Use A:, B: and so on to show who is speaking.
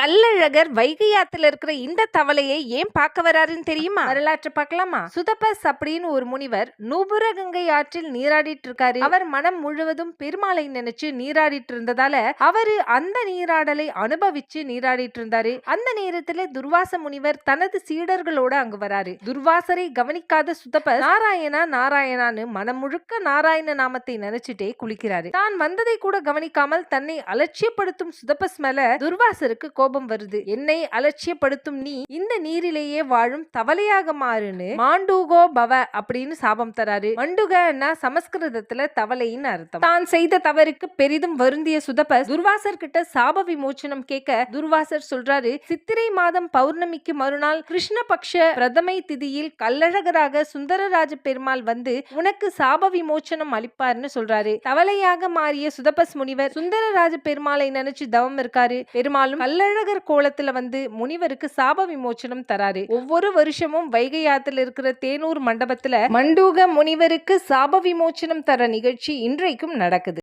A: கள்ளழகர் வைகை ஆத்துல இருக்கிற இந்த தவளையை ஏன் பார்க்க வராருன்னு தெரியுமா? வரலாற்று பார்க்கலாமா? சுதபஸ் அப்படின்னு ஒரு முனிவர் நூபுர கங்கை ஆற்றில் நீராடிட்டு இருக்காரு. அவர் மனம் முழுவதும் பெருமாளை நினைச்சு நீராடிட்டு இருந்ததால அவரு அந்த நீராடலை அனுபவிச்சு நீராடிட்டு இருந்தாரு. அந்த நேரத்துல துர்வாச முனிவர் தனது சீடர்களோட அங்கு வராரு. துர்வாசரை கவனிக்காத சுதபஸ் நாராயணா நாராயணான்னு மனம் முழுக்க நாராயண நாமத்தை நினைச்சிட்டே குளிக்கிறாரு. தான் வந்ததை கூட கவனிக்காமல் தன்னை அலட்சியப்படுத்தும் சுதபஸ் மேல துர்வாசருக்கு கோபம் வருது. என்னை அலட்சியப்படுத்தும் நீ இந்த நீரிலேயே வாழும் தவளையாக மாறுன்னு மாண்டூகோ பவ அப்படின்னு சாபம் தராரு. மண்டுகன்னா சமஸ்கிருதத்துல தவளைன்னு அர்த்தம். தான் செய்த தவறுக்கு பெரிதும் வருந்திய சுதபஸ் துர்வாசர் கிட்ட சாப விமோச்சனம் கேட்க துர்வாசர் சொல்றாரு, சித்திரை மாதம் பௌர்ணமிக்கு மறுநாள் கிருஷ்ணபக்ஷ பிரதமை திதியில் கள்ளழகராக சுந்தரராஜ பெருமாள் வந்து உனக்கு சாப விமோச்சனம் அளிப்பார்னு சொல்றாரு. தவளையாக மாறிய சுதபஸ் முனிவர் சுந்தரராஜ பெருமாளை நினைச்சு தவம் இருக்காரு. பெருமாளும் கள்ளழகர் கோலத்துல வந்து முனிவருக்கு சாப விமோச்சனம் தராரு. ஒவ்வொரு வருஷமும் வைகை ஆத்துல இருக்கிற தேனூர் மண்டபத்துல மண்டூக முனிவருக்கு சாப விமோச்சனம் தர நிகழ்ச்சி இன்றைக்கும் நடக்குது.